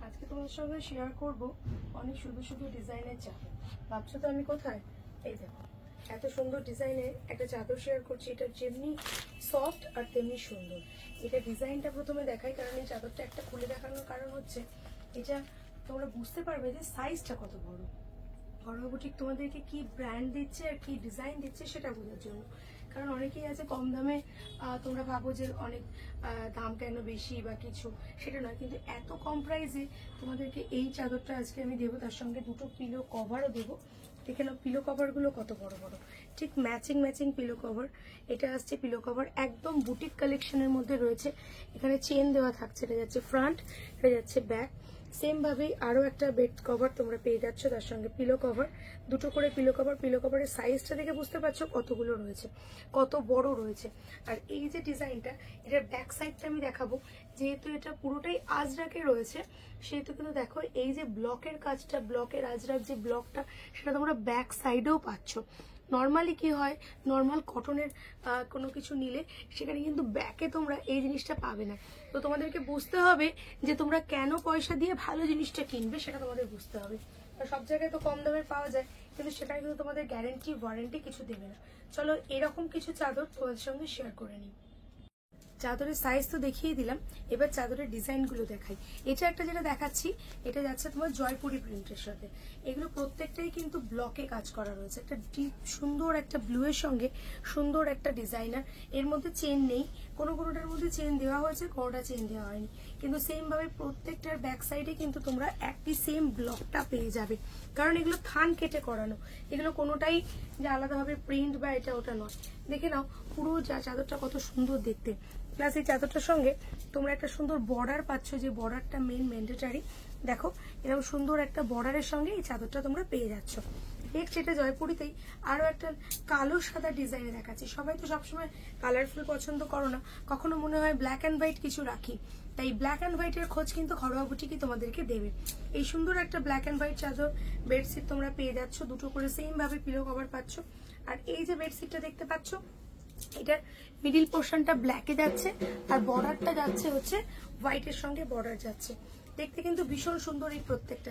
আজকে তোমাদের সঙ্গে শেয়ার করব অনেক সুন্দর সুন্দর ডিজাইনের চাদর। ভাবছো তো আমি কোথায়? এই দেখো, এত সুন্দর ডিজাইনের একটা চাদর শেয়ার করছি। এটা যেমনি সফট আর তেমনি সুন্দর। এটা ডিজাইনটা প্রথমে দেখাই, কারণ এই চাদরটা একটা খুলে দেখানোর কারণ হচ্ছে এটা তোমরা বুঝতে পারবে যে সাইজটা কত বড়। ঘরোয়া বুটিক তোমাদেরকে কি ব্র্যান্ড দিচ্ছে আর কি ডিজাইন দিচ্ছে সেটা বোঝার জন্য। কারণ অনেকেই আছে কম দামে, তোমরা ভাবো যে অনেক দাম কেন বেশি বা কিছু, সেটা নয়। কিন্তু এত কম প্রাইসে তোমাদেরকে এই চাদরটা আজকে আমি দেবো, তার সঙ্গে দুটো পিলো কভারও দেবো। দেখে নাও পিলো কভারগুলো কত বড় বড়, ঠিক ম্যাচিং ম্যাচিং পিলো কভার। এটা আসছে পিলো কভার, একদম বুটিক কালেকশনের মধ্যে রয়েছে। এখানে চেন দেওয়া থাকছে, এটা যাচ্ছে ফ্রন্ট, এটা যাচ্ছে ব্যাক। সেম ভাবেই আরো একটা বেড কভার তোমরা পেয়ে যাচ্ছ, তার সঙ্গে পিলো কভার, দুটো করে পিলো কভার। পিলো কভারের সাইজটা দেখে বুঝতে পারছো কতগুলো রয়েছে, কত বড় রয়েছে। আর এই যে ডিজাইনটা, এটার ব্যাক সাইডটা আমি দেখাবো। যেহেতু এটা পুরোটাই আজরাকে রয়েছে, সেহেতু কিন্তু দেখো এই যে ব্লকের কাজটা, ব্লকের আজরাক যে ব্লকটা, সেটা তোমরা ব্যাক সাইডেও পাচ্ছ। নর্মালি কি হয়, নর্মাল কটনের কোনো কিছু নিলে সেখানে কিন্তু ব্যাকে তোমরা এই জিনিসটা পাবে না। তো তোমাদেরকে বুঝতে হবে যে তোমরা কেন পয়সা দিয়ে ভালো জিনিসটা কিনবে, সেটা তোমাদের বুঝতে হবে। সব জায়গায় তো কম দামের পাওয়া যায়, কিন্তু সেটা কিন্তু তোমাদের গ্যারেন্টি ওয়ারেন্টি কিছু দেবে না। চলো এরকম কিছু চাদর তোমাদের সঙ্গে শেয়ার করে নিই। চাদরের সাইজ তো দেখিয়ে দিলাম, এবার চাদরের ডিজাইনগুলো দেখাই। এটা একটা যেটা দেখাচ্ছি, এটা যাচ্ছে তোমার জয়পুরি প্রিন্টের সাথে। এগুলো প্রত্যেকটাই কিন্তু ব্লকে কাজ করা রয়েছে। একটা ডিপ সুন্দর একটা ব্লু এর সঙ্গে সুন্দর একটা ডিজাইনার। এর মধ্যে চেন নেই, কোনোটার মধ্যে চেন দেওয়া হয়েছে, কোনোটা চেন দেওয়া হয়নি। কিন্তু সেম ভাবে প্রত্যেকটার ব্যাক সাইডে কিন্তু তোমরা একই সেম ব্লকটা পেয়ে যাবে, কারণ এগুলো থান কেটে করানো। এগুলো কোনোটাই যে আলাদাভাবে প্রিন্ট বা এটা ওটা নয়। দেখে নাও পুরো চাদরটা কত সুন্দর দেখতে। প্লাস এই চাদরটার সঙ্গে তোমরা একটা সুন্দর বর্ডার পাচ্ছ, যে বর্ডারটা মেন ম্যান্ডেটারি। দেখো এরকম সুন্দর একটা বর্ডারের সঙ্গে এই চাদরটা তোমরা পেয়ে যাচ্ছ। নেক্সট এটা জয়পুরিতেই আরো একটা কালো সাদা ডিজাইনে দেখাচ্ছি। সবাই তো সবসময় কালারফুল পছন্দ করো না, কখনো মনে হয় ব্ল্যাক অ্যান্ড হোয়াইট কিছু রাখি। তাই ব্ল্যাক অ্যান্ড হোয়াইটের খোঁজ কিন্তু ঘরোয়া বুটিকই তোমাদেরকে দেবে। এই সুন্দর একটা ব্ল্যাক অ্যান্ড হোয়াইট চাদর বেডশিট তোমরা পেয়ে যাচ্ছ, দুটো করে সেম ভাবে পিলো কভার পাচ্ছ। আর এই যে বেডশিটটা দেখতে পাচ্ছ, এটার মিডিল পোর্শনটা ব্ল্যাকে যাচ্ছে আর বর্ডারটা যাচ্ছে হচ্ছে হোয়াইটের সঙ্গে বর্ডার যাচ্ছে। দেখতে কিন্তু ভীষণ সুন্দর এই প্রত্যেকটা।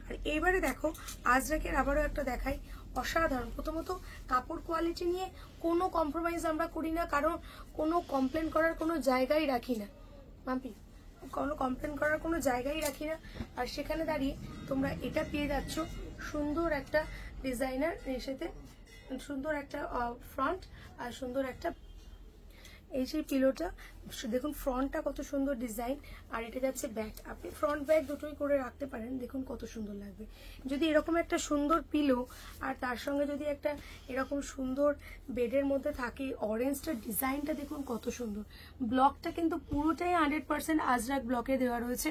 আর এইবারে দেখো আজরাকের আবারও একটা দেখাই, অসাধারণ। প্রথমত কাপড় কোয়ালিটি নিয়ে কোনো কম্প্রোমাইজ আমরা করি না, কারণ কোনো কমপ্লেন করার কোনো জায়গাই রাখি না মাম্পি, কোনো কমপ্লেন করার কোনো জায়গাই রাখি না। আর সেখানে দাঁড়িয়ে তোমরা এটা পেয়ে যাচ্ছ সুন্দর একটা ডিজাইনার, এর সাথে সুন্দর একটা ফ্রন্ট আর সুন্দর একটা এই যে পিলোটা। দেখুন ফ্রন্টটা কত সুন্দর ডিজাইন, আর এটা যাচ্ছে ব্যাক। আপনি ফ্রন্ট ব্যাক দুটোই করে রাখতে পারেন, দেখুন কত সুন্দর লাগবে যদি এরকম একটা সুন্দর পিলো। আর তার সঙ্গে যদি একটা এরকম সুন্দর বেডের মধ্যে থাকে, অরেঞ্জটার ডিজাইনটা দেখুন কত সুন্দর। ব্লকটা কিন্তু পুরোটাই 100% আজরাক ব্লকে দেওয়া রয়েছে।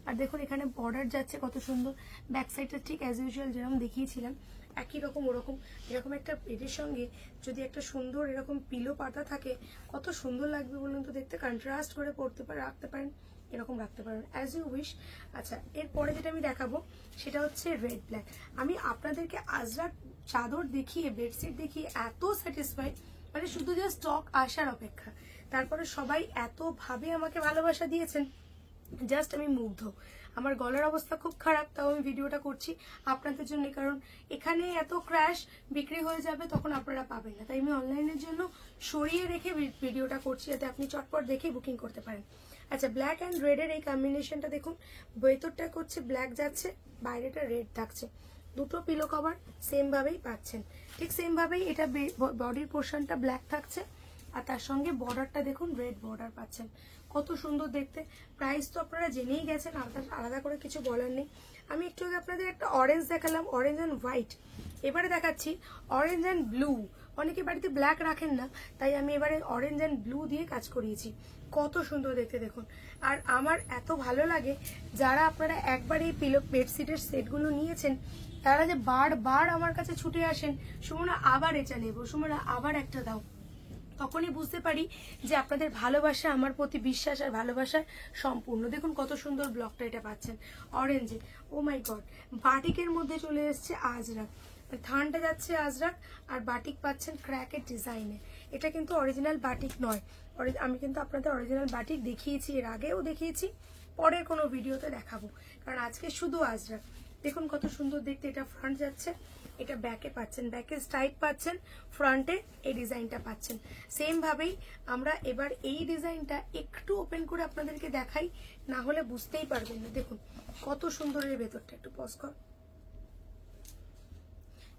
আর দেখুন এখানে বর্ডার যাচ্ছে কত সুন্দর। ব্যাক সাইডটা ঠিক অ্যাজ ইউজুয়াল যেরকম দেখিয়েছিলাম একই রকম ওরকম। এরকম একটা বেডের সঙ্গে যদি একটা সুন্দর এরকম পিলো পাতা থাকে, কত সুন্দর লাগবে বলুন তো দেখতে। কন্ট্রাস্ট করে পড়তে পারে, রাখতে পারেন, এরকম রাখতে পারেন অ্যাজ ইউ উইশ। আচ্ছা এরপরে যেটা আমি দেখাবো সেটা হচ্ছে রেড ব্ল্যাক। আমি আপনাদেরকে আজরাক চাদর দেখিয়ে বেডশিট দেখিয়ে এত স্যাটিসফাইড, মানে শুধু যে স্টক আসার অপেক্ষা। তারপরে সবাই এত ভাবে আমাকে ভালোবাসা দিয়েছেন, জাস্ট আমি মুগ্ধ। আমার গলার অবস্থা খুব খারাপ, তাও আমি ভিডিওটা করছি আপনাদের জন্য, কারণ এখানে এত ক্র্যাশ বিক্রি হয়ে যাবে তখন আপনারা পাবেন না। তাই আমি অনলাইনের জন্য সরিয়ে রেখে ভিডিওটা করছি, যাতে আপনি চটপট দেখে বুকিং করতে পারেন। আচ্ছা ব্ল্যাক অ্যান্ড রেডের এই কম্বিনেশনটা দেখুন, ভেতরটা করছে ব্ল্যাক যাচ্ছে, বাইরেটা রেড থাকছে। দুটো পিলো কভার সেম ভাবেই পাচ্ছেন, ঠিক সেম ভাবেই এটা বডির পোর্শনটা ব্ল্যাক থাকছে, আর তার সঙ্গে বর্ডারটা দেখুন রেড বর্ডার পাচ্ছেন। কত সুন্দর দেখতে। প্রাইস তো আপনারা জেনেই গেছেন, আলাদা করে কিছু বলার নেই। আমি একটু আগে আপনাদের একটা অরেঞ্জ দেখালাম, অরেঞ্জ অ্যান্ড হোয়াইট। এবারে দেখাচ্ছি অরেঞ্জ অ্যান্ড ব্লু। অনেকে বাড়িতে ব্ল্যাক রাখেন না, তাই আমি এবারে অরেঞ্জ অ্যান্ড ব্লু দিয়ে কাজ করিয়েছি। কত সুন্দর দেখতে দেখুন। আর আমার এত ভালো লাগে যারা আপনারা একবার এই পিলো বেডশিটের সেটগুলো নিয়েছেন, তারা যে বারবার আমার কাছে ছুটে আসেন, সুমনা আবার এটা নেবো, সুমনা আবার একটা দাও। তখনই বুঝতে পারি যে আপনাদের ভালোবাসা, আমার প্রতি বিশ্বাস আর ভালোবাসা সম্পূর্ণ। দেখুন কত সুন্দর ব্লকটা এটা পাচ্ছেন অরেঞ্জে। ও মাই গড, বাটিকের মধ্যে চলে এসছে আজরাক, থানটা যাচ্ছে আজরাক আর বাটিক পাচ্ছেন ক্র্যাকের ডিজাইনে। এটা কিন্তু অরিজিনাল বাটিক নয়, আমি কিন্তু আপনাদের অরিজিনাল বাটিক দেখিয়েছি, এর আগেও দেখিয়েছি, পরের কোনো ভিডিওতে দেখাবো, কারণ আজকে শুধু আজরাক। দেখুন কত সুন্দর দেখতে, এটা ফ্রন্ট যাচ্ছে, এটা ব্যাকে পাচ্ছেন, ব্যাকে স্ট্রাইপ পাচ্ছেন, ফ্রন্টে এই ডিজাইনটা পাচ্ছেন। সেম ভাবেই আমরা এবার এই ডিজাইনটা একটু ওপেন করে আপনাদেরকে দেখাই, না হলে বুঝতেই পারবেন না। দেখুন কত সুন্দর এর ভেতরটা, একটু পজ কর।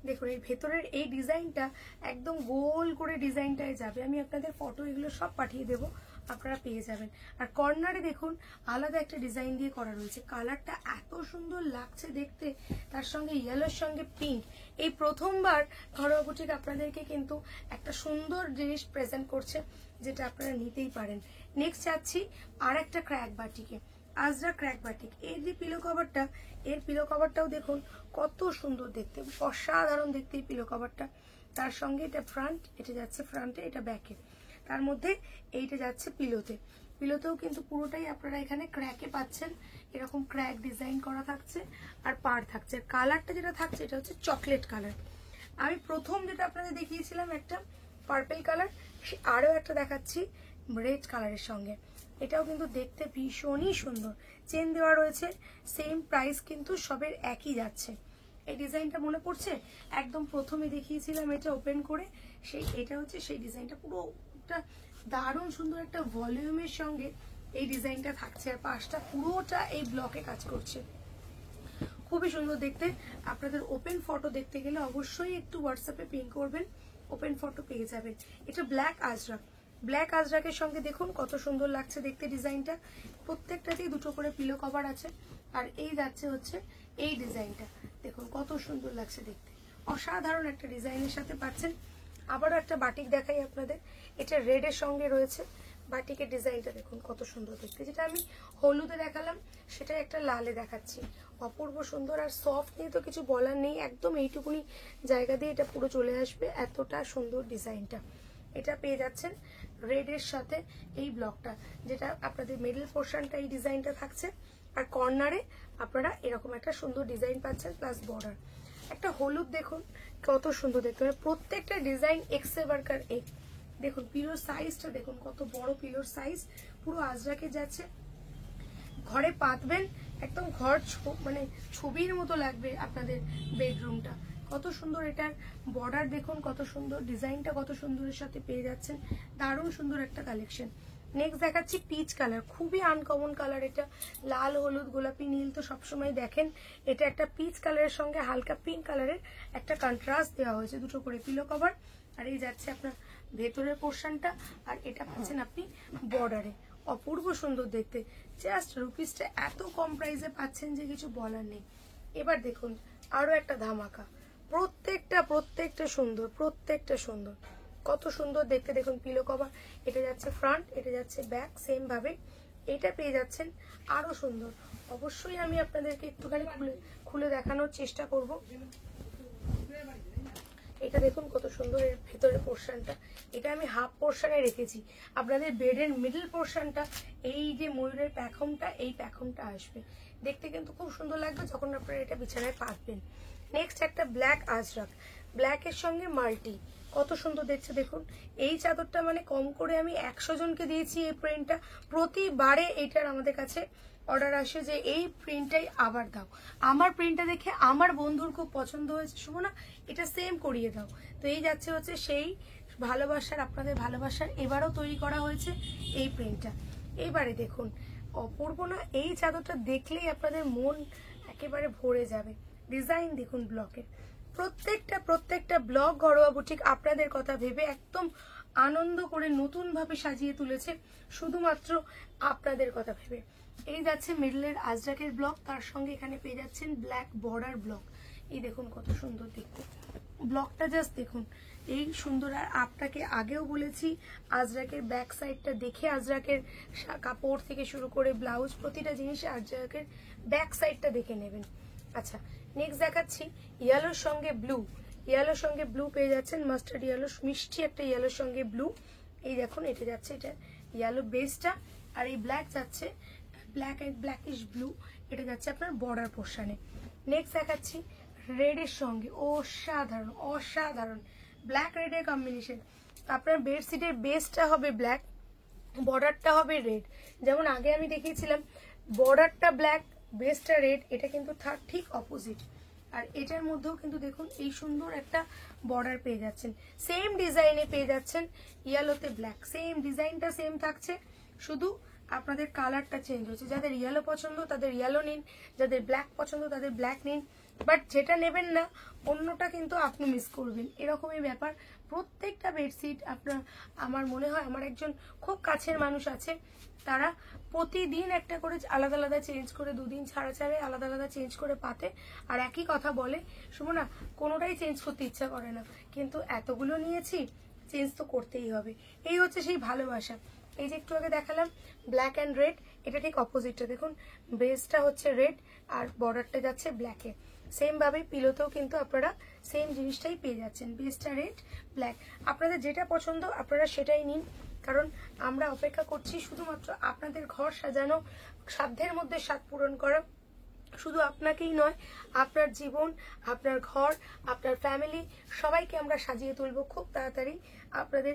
দেখুন এর ভেতরের এই ডিজাইনটা একদম গোল করে ডিজাইনটায় যাবে, আমি আপনাদের ফটো এগুলো সব পাঠিয়ে দেবো, আপনারা পেয়ে যাবেন। আর কর্নারে দেখুন আলাদা একটা ডিজাইন দিয়ে করা রয়েছে, কালারটা এত সুন্দর লাগছে দেখতে, তার সঙ্গে ইয়েলোর সঙ্গে পিঙ্ক। এই প্রথমবার ঘরোয়া বুটিক আপনাদেরকে কিন্তু একটা সুন্দর জিনিস প্রেজেন্ট করছে, যেটা আপনারা নিতেই পারেন। নেক্সট যাচ্ছি আর একটা ক্র্যাক বাটিকে, আজরা ক্র্যাক বাটিক। এর যে পিলো কভারটা, এর পিলো কভারটাও দেখুন কত সুন্দর দেখতে, অসাধারণ দেখতে এই পিলো কভারটা। তার সঙ্গে এটা ফ্রন্ট, এটা যাচ্ছে ফ্রন্টে, এটা ব্যাকে, তার মধ্যে এইটা যাচ্ছে পিলোতে। পিলোতেও কিন্তু পুরোটাই আপনারা এখানে ক্র্যাকে পাচ্ছেন, এরকম ক্র্যাক ডিজাইন করা থাকছে আর পার থাকছে। কালারটা যেটা থাকছে এটা হচ্ছে চকলেট কালার। আমি প্রথম যেটা আপনাদের দেখিয়েছিলাম একটা পার্পল কালার, আরও একটা দেখাচ্ছি রেড কালারের সঙ্গে। এটাও কিন্তু দেখতে ভীষণই সুন্দর, চেন দেওয়া রয়েছে, সেম প্রাইস কিন্তু সবের একই যাচ্ছে। এই ডিজাইনটা মনে পড়ছে একদম প্রথমে দেখিয়েছিলাম এটা ওপেন করে, এটা হচ্ছে সেই ডিজাইনটা, পুরোটা দারুণ সুন্দর একটা ভলিউমের সঙ্গে এই ডিজাইনটা থাকছে, আর পাশটা পুরোটা এই ব্লকে কাজ করছে, খুবই সুন্দর দেখতে। আপনাদের ওপেন ফটো দেখতে গেলে অবশ্যই একটু হোয়াটসঅ্যাপে পিং করবেন, ওপেন ফটো পেয়ে যাবেন। এটা ব্ল্যাক আজরাক, ব্ল্যাক আজরাকের সঙ্গে দেখুন কত সুন্দর লাগছে দেখতে ডিজাইনটা, প্রত্যেকটাতেই দুটো করে পিলো কভার আছে। আর এই যাচ্ছে হচ্ছে এই ডিজাইনটা, দেখুন কত সুন্দর লাগছে দেখতে, অসাধারণ একটা ডিজাইনের সাথে পাচ্ছেন। আবারও একটা বাটিক দেখাই আপনাদের, এটা রেডের সঙ্গে রয়েছে, বাটিকের ডিজাইনটা দেখুন কত সুন্দর দেখতে, যেটা আমি হলুদে দেখালাম সেটা একটা লালে দেখাচ্ছি, অপূর্ব সুন্দর। আর সফট নিয়ে তো কিছু বলার নেই, একদম এইটুকুনি জায়গা দিয়ে এটা পুরো চলে আসবে, এতটা সুন্দর ডিজাইনটা। এটা পেয়ে যাচ্ছেন রেডের সাথে এই ব্লকটা, যেটা আপনাদের মিডল পোর্শনটা এই ডিজাইনটা থাকছে, আর কর্নারে আপনারা এরকম একটা সুন্দর ডিজাইন পাচ্ছেন প্লাস বর্ডার। একটা হলুদ দেখুন কত সুন্দর দেখতে, মানে প্রত্যেকটা ডিজাইন এক্সে বার্কার এক। দেখুন পিলোর সাইজটা দেখুন কত বড় পিলোর সাইজ, পুরো আজরাকে যাচ্ছে, ঘরে পাতবেন একদম ঘর মানে ছবির মতো লাগবে আপনাদের বেডরুমটা, কত সুন্দর। এটার বর্ডার দেখুন কত সুন্দর, ডিজাইনটা কত সুন্দরের সাথে পেয়ে যাচ্ছেন, দারুণ সুন্দর একটা কালেকশন। নেক্সট দেখাচ্ছি পিচ কালার, খুবই আনকমন কালার এটা, লাল হলুদ গোলাপি নীল তো সবসময় দেখেন, এটা একটা পিচ কালারের সঙ্গে হালকা পিঙ্ক কালারের একটা কন্ট্রাস্ট দেওয়া হয়েছে, দুটো করে পিলো কভার। আর এই যাচ্ছে আপনার ভেতরের পোর্শনটা, আর এটা পাচ্ছেন আপনি বর্ডারে, অপূর্ব সুন্দর দেখতে। জাস্ট রুপিসটা এত কম প্রাইসে পাচ্ছেন যে কিছু বলার নেই। এবার দেখুন আরো একটা ধামাকা, প্রত্যেকটা সুন্দর, প্রত্যেকটা সুন্দর, কত সুন্দর দেখতে। দেখুন পিলো কভার, এটা যাচ্ছে ফ্রন্ট, এটা যাচ্ছে ব্যাক, সেম ভাবে এটা পেয়ে যাচ্ছেন আরো সুন্দর। অবশ্যই আমি আপনাদেরকে একটুখানি খুলে দেখানোর চেষ্টা করব। এটা দেখুন কত সুন্দর এর ভেতরের পোর্শনটা, এটা আমি হাফ পোর্শনে রেখেছি, আপনাদের বেডের মিডল পোর্শনটা এই যে ময়ূরের প্যাখমটা, এই প্যাখমটা আসবে, দেখতে কিন্তু খুব সুন্দর লাগবে যখন আপনারা এটা বিছানায় পাতবেন। নেক্সট একটা ব্ল্যাক আজরাক, ব্ল্যাকের সঙ্গে মাল্টি, কত সুন্দর দেখছে দেখুন। এই চাদরটা মানে কম করে আমি 100 জনকে দিয়েছি এই প্রিন্টটা, প্রতিবারে এটার আমাদের কাছে অর্ডার আসে যে এই প্রিন্টটাই আবার দাও, আমার প্রিন্টটা দেখে আমার বন্ধুর খুব পছন্দ হয়েছে, সুমনা এটা সেম করিয়ে দাও। তো এই যাচ্ছে হচ্ছে সেই ভালোবাসার, আপনাদের ভালোবাসার এবারও তৈরি করা হয়েছে এই প্রিন্টটা। এইবারে দেখুন অপূর্ব না, এই চাদরটা দেখলেই আপনাদের মন একেবারে ভরে যাবে। ডিজাইন দেখুন ব্লকের, প্রত্যেকটা ব্লক ঘরোয়া বুটিক আপনাদের কথা ভেবে একদম আনন্দ করে নতুন ভাবে সাজিয়ে তুলেছে, শুধুমাত্র আপনাদের কথা ভেবে। এই যাচ্ছে মিডলের আজরাকের ব্লক, তার সঙ্গে এখানে পেয়ে যাচ্ছেন ব্ল্যাক বর্ডার ব্লক, এই দেখুন কত সুন্দর দেখতে ব্লকটা, জাস্ট দেখুন এই সুন্দর। আর আপনাকে আগেও বলেছি আজরাকের ব্যাক সাইডটা দেখে, আজরাকের কাপড় থেকে শুরু করে ব্লাউজ প্রতিটা জিনিসে আজরাকের ব্যাক সাইডটা দেখে নেবেন। আচ্ছা নেক্সট দেখাচ্ছি ইয়েলোর সঙ্গে ব্লু, ইয়েলোর সঙ্গে ব্লু পেয়ে যাচ্ছেন, মাস্টার্ড ইয়েলো, মিষ্টি একটা ইয়েলোর সঙ্গে ব্লু, এই দেখুন এটা যাচ্ছে, এটা ইয়েলো বেসটা, আর এই ব্ল্যাক যাচ্ছে ব্ল্যাক এন্ড ব্ল্যাকিশ ব্লু, এটা যাচ্ছে আপনার বর্ডার পোর্শনে। নেক্সট দেখাচ্ছি রেডের সঙ্গে, অসাধারণ ব্ল্যাক রেডের কম্বিনেশন, আপনার বেডশিটের বেসটা হবে ব্ল্যাক, বর্ডারটা হবে রেড। যেমন আগে আমি দেখিয়েছিলাম বর্ডারটা ব্ল্যাক, বেসটা রেড, এটা কিন্তু তার ঠিক অপোজিট। আর এটার মধ্যেও কিন্তু দেখুন এই সুন্দর একটা বর্ডার পেয়ে যাচ্ছেন, সেম ডিজাইনে পেয়ে যাচ্ছেন, ইয়েলোতে ব্ল্যাক, সেম ডিজাইনটা সেম থাকছে, শুধু আপনাদের কালারটা চেঞ্জ হচ্ছে। যাদের ইয়েলো পছন্দ তাদের ইয়েলো নিন, যাদের ব্ল্যাক পছন্দ তাদের ব্ল্যাক নিন, বাট যেটা নেবেন না অন্যটা কিন্তু আপনি মিস করবেন, এরকমই ব্যাপার। প্রত্যেকটা বেডশিট আপনার, আমার মনে হয় আমার একজন খুব কাছের মানুষ আছে, তারা প্রতিদিন একটা করে আলাদা আলাদা চেঞ্জ করে, দুদিন ছাড়া ছাড়ে আলাদা আলাদা চেঞ্জ করে পাতে, আর একই কথা বলে, সুমনা কোনোটাই চেঞ্জ করতে ইচ্ছা করে না, কিন্তু এতগুলো নিয়েছি চেঞ্জ তো করতেই হবে। এই হচ্ছে সেই ভালোবাসা। এই যে একটু আগে দেখালাম ব্ল্যাক অ্যান্ড রেড, এটা ঠিক অপোজিটটা দেখুন, বেসটা হচ্ছে রেড আর বর্ডারটা যাচ্ছে ব্ল্যাকে। সেম ভাবে পিলোতেও কিন্তু আপনারা সেম জিনিসটাই পেয়ে যাচ্ছেন, বেসটা রেড, ব্ল্যাক। আপনাদের যেটা পছন্দ আপনারা সেটাই নিন, কারণ আমরা অপেক্ষা করছি শুধুমাত্র আপনাদের ঘর সাজানো, সাধ্যের মধ্যে স্বাদ পূরণ করা। শুধু আপনাকেই নয়, আপনার জীবন, আপনার ঘর, আপনার ফ্যামিলি সবাইকে আমরা সাজিয়ে তুলবো খুব তাড়াতাড়ি। আপনাদের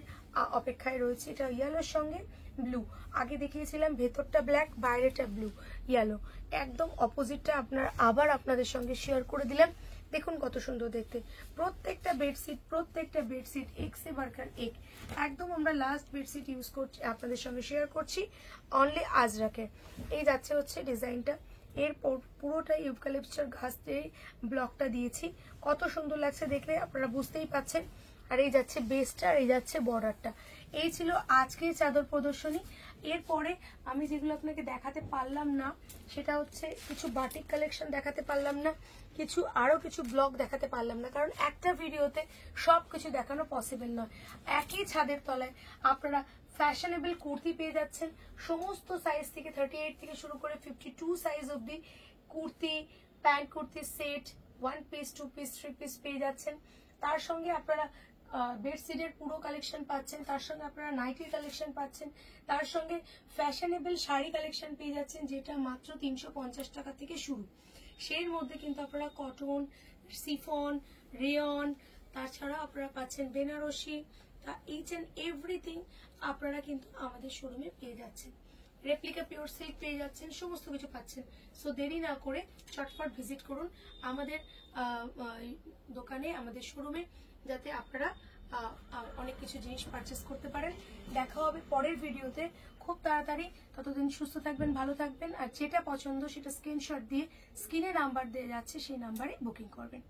অপেক্ষায় রয়েছে। এটা ইয়েলোর সঙ্গে ব্লু, আগে দেখিয়েছিলাম ভেতরটা ব্ল্যাক বাইরেটা ব্লু, ইয়েলো, একদম অপোজিটটা আবার আপনাদের সঙ্গে শেয়ার করে দিলাম। দেখুন কত সুন্দর দেখতে প্রত্যেকটা বেডশিট এক সে বাড়কর এক। একদম আমরা লাস্ট বেডশিট ইউজ করছি, আপনাদের সঙ্গে শেয়ার করছি অনলি আজরাকে। এই যাচ্ছে হচ্ছে ডিজাইনটা, এর পুরোটাই ইউক্যালিপটাস গাছ দিয়ে ব্লকটা দিয়েছি, কত সুন্দর লাগছে দেখলে আপনারা বুঝতেই পাচ্ছেন। আর এই যাচ্ছে বেসটা, আর এই যাচ্ছে বর্ডারটা। এই ছিল আজকের চাদর প্রদর্শনী। এরপরে আমি যেগুলো আপনাকে দেখাতে পারলাম না সেটা হচ্ছে কিছু বাটিক কালেকশন দেখাতে পারলাম না, আরো কিছু ব্লগ দেখাতে পারলাম না, কারণ একটা ভিডিওতে সবকিছু দেখানো পসিবল নয়। একই ছাদের তলায় আপনারা ফ্যাশনেবল কুর্তি পেয়ে যাচ্ছেন সমস্ত সাইজ থেকে, 38 থেকে শুরু করে 52 সাইজ অব্দি kurti, pant kurti set, 1 piece 2 piece 3 piece পেয়ে যাচ্ছেন। তার সঙ্গে আপনারা বেডশিটের পুরো কালেকশন পাচ্ছেন, তার সঙ্গে আপনারা নাইটির কালেকশন পাচ্ছেন, তার সঙ্গে ফ্যাশনেবল শাড়ি কালেকশন পেয়ে যাচ্ছেন, যেটা মাত্র 350 টাকা থেকে শুরু। সেই মধ্যে কিন্তু আপনারা কটন, সিফন, রেয়ন, তাছাড়া আপনারা পাচ্ছেন বেনারসি, ইচ এন্ড এভরিথিং আপনারা কিন্তু আমাদের শোরুমে পেয়ে যাচ্ছেন। রেপ্লিকা পিওর সিল্ক পেয়ে যাচ্ছেন, সমস্ত কিছু পাচ্ছেন। সো দেরি না করে চটপট ভিজিট করুন আমাদের দোকানে, আমাদের শোরুমে, যাতে আপনারা অনেক কিছু জিনিস পারচেস করতে পারেন। দেখা হবে পরের ভিডিওতে খুব তাড়াতাড়ি। ততদিন সুস্থ থাকবেন, ভালো থাকবেন, আর যেটা পছন্দ সেটা স্ক্রিনশট দিয়ে স্ক্রিনে নাম্বার দেওয়া যাচ্ছে সেই নাম্বারে বুকিং করবেন।